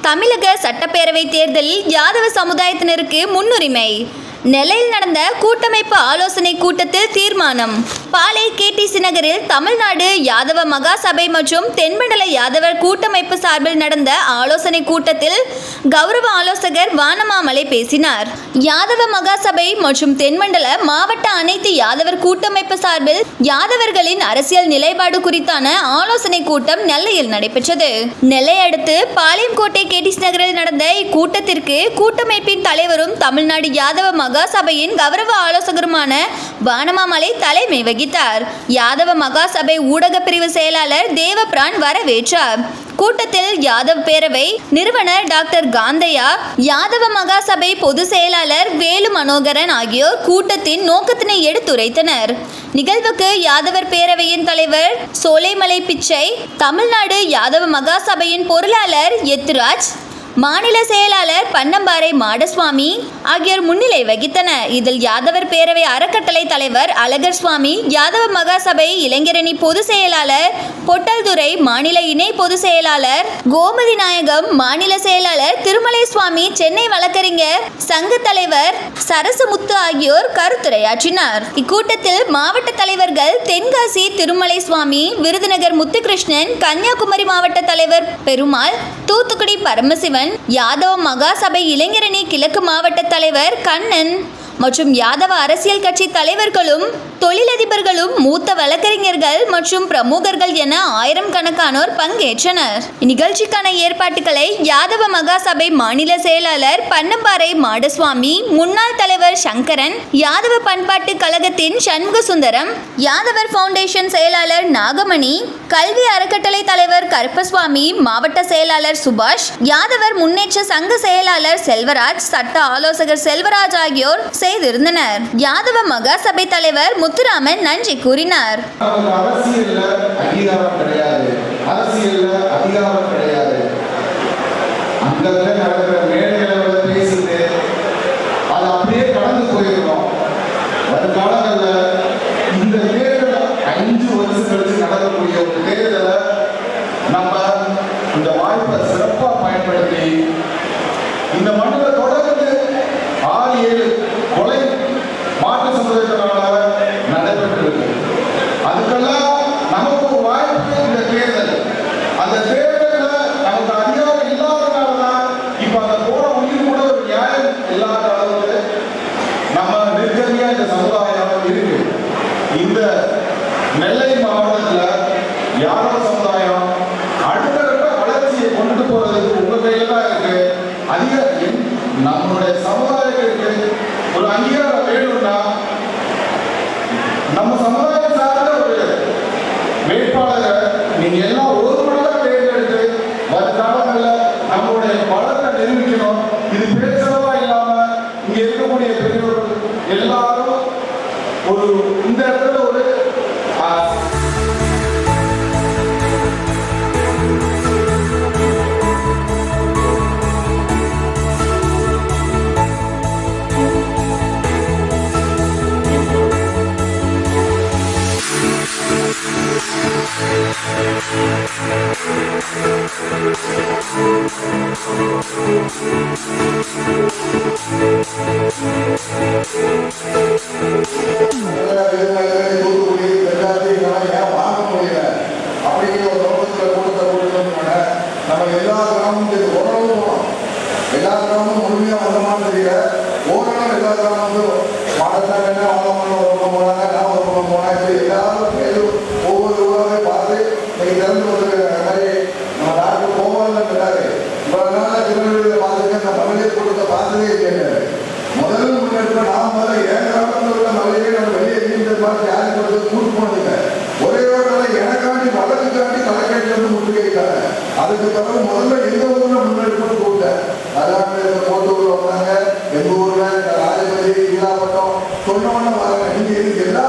தமிழக சட்டப்பேரவை தேர்தலில் யாதவ சமுதாயத்தினருக்கு முன்னுரிமை. நெல்லையில் நடந்த கூட்டமைப்பு ஆலோசனை கூட்டத்தில் தீர்மானம். பாளை KTC நகரில் தமிழ்நாடு யாதவ மகாசபை மற்றும் தென்மண்டல யாதவர் கூட்டமைப்பு சார்பில் நடந்த ஆலோசனை கூட்டத்தில் கௌரவ ஆலோசகர் வானமாமலை பேசினார். யாதவ மகாசபை மற்றும் தென்மண்டல மாவட்ட அனைத்து யாதவர் கூட்டமைப்பு சார்பில் யாதவர்களின் அரசியல் நிலைப்பாடு குறித்தான ஆலோசனை கூட்டம் நெல்லையில் நடைபெற்றது. நெல்லை அடுத்து பாளையங்கோட்டை KTC நகரில் நடந்த இக்கூட்டத்திற்கு கூட்டமைப்பின் தலைவரும் தமிழ்நாடு யாதவ மகாசபையின் கௌரவ ஆலோசகருமான வானமாமலை தலைமை வகித்தார். யாதவ மகாசபை ஊடக பிரிவு செயலாளர் தேவபிரான் வரவேற்றார். கூட்டத்தில் யாதவ் பேரவை நிறுவனர் டாக்டர் காந்தையா, யாதவ மகாசபை பொதுச் செயலாளர் வேலு மனோகரன் ஆகியோர் கூட்டத்தின் நோக்கத்தினை எடுத்துரைத்தனர். நிகழ்வுக்கு யாதவர் பேரவையின் தலைவர் சோலைமலை பிச்சை, தமிழ்நாடு யாதவ மகாசபையின் பொருளாளர் எத்துராஜ், மாநில செயலாளர் பன்னம்பாறை மாடசுவாமி ஆகியோர் முன்னிலை வகித்தனர். இதில் யாதவர் பேரவை அறக்கட்டளை தலைவர் அழகர் சுவாமி, யாதவ மகாசபை இளைஞரணி பொதுச் செயலாளர் பொட்டல்துறை, மாநில இணை பொதுச் செயலாளர் கோமதி நாயகம், மாநில செயலாளர் திருமலை சுவாமி, சென்னை வழக்கறிஞர் சங்க தலைவர் சரசுமுத்து ஆகியோர் கருத்துரையாற்றினார். இக்கூட்டத்தில் மாவட்ட தலைவர்கள் தென்காசி திருமலை சுவாமி, விருதுநகர் முத்துகிருஷ்ணன், கன்னியாகுமரி மாவட்ட தலைவர் பெருமாள், தூத்துக்குடி பரமசிவன், யாதவ மகாசபை இளைஞரணி கிழக்கு மாவட்ட தலைவர் கண்ணன் மற்றும் யாதவ அரசியல் கட்சி தலைவர்களும் தொழிலதிபர்களும் மூத்த வழக்கறிஞர்கள் மற்றும் பிரமுகர்கள் என ஆயிரக்கணக்கானோர் பங்கேற்றனர். இந்நிகழ்ச்சிக்கான ஏற்பாட்டுகளை யாதவ மகாசபை மாநில செயலாளர் பன்னம்பாறை மாடசுவாமி, முன்னாள் தலைவர் சங்கரன், யாதவ பண்பாட்டு கழகத்தின் சண்முக சுந்தரம், யாதவர் ஃபவுண்டேஷன் செயலாளர் நாகமணி, கல்வி அறக்கட்டளை தலைவர் கருப்பசுவாமி, மாவட்ட செயலாளர் சுபாஷ், யாதவர் முன்னேற்ற சங்க செயலாளர் செல்வராஜ், சட்ட ஆலோசகர் செல்வராஜ் ஆகியோர் செய்திருந்தனர். யாதவ மகாசபை தலைவர் முத்துராமன் நன்றி கூறினார். அரசியல்ல அங்கீகாரம் கிடையாது, அரசியல்ல அதிகாரம் கிடையாது. அங்கங்க நடக்கிற மேடைகளை பேசிட்டு அது அப்படியே கடந்து போயிருக்கோம். வருங்காலங்களில் இந்த தேர்தல் 5 வருஷம் கழிச்சு நடக்கக்கூடிய ஒரு தேர்தலை நம்ம இந்த வாய்ப்பை சிறப்பாக பயன்படுத்தி இந்த மண்ணில் தொடர்ந்து 6-7 கொலை மாற்று சமுதாயத்தினால நடைபெற்றிருக்கு. அதுக்கெல்லாம் நமக்கு ஒரு வாய்ப்பு இந்த தேர்தல். அந்த தேர்தலில் நமக்கு அதிகாரம் இல்லாதனாலதான் இப்ப அந்த போற உயிர் கூட ஒரு நியாயம் இல்லாத அளவுக்கு நம்ம நெருக்கடியா இந்த சமுதாயம் இருக்கு. இந்த நெல்லை மாவட்டத்தில் யாதவ சமுதாயம் அடுத்தடுத்த வளர்ச்சியை கொண்டு போறதுக்கு உங்க கையில தான் இருக்கு. அதிகாரம் நம்மளுடைய சமுதாயத்திற்கு ஒரு அங்கீகாரம் வேணும்னா நம்ம சமுதாயம் சார்ந்த ஒரு வேட்பாளரை நீங்க எல்லாம் ஒரு முறையாக தேர்ந்தெடுத்து வருங்காலங்களில் நம்மளுடைய பலத்தை நிரூபிக்கணும். இது பேச்சளவா இல்லாம இங்க இருக்கக்கூடிய பெரியவர்கள் எல்லாரும் ஒரு இந்த இடத்துல ஒரு அதுக்கு பிறகு முதல்ல எங்க ஊர்ல முன்னெடுப்பு கூப்பிட்டேன். அதாவது கோட்டூர்ல வந்தாங்க, எங்க ஊர்ல ராஜபதி, ஈராப்பட்டம் சொன்னவொன்னு வராங்க. இங்க எல்லா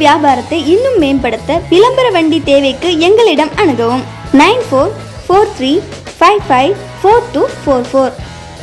வியாபாரத்தை இன்னும் மேம்படுத்த விளம்பர வண்டி தேவைக்கு எங்களிடம் அணுகவும் 9443554244.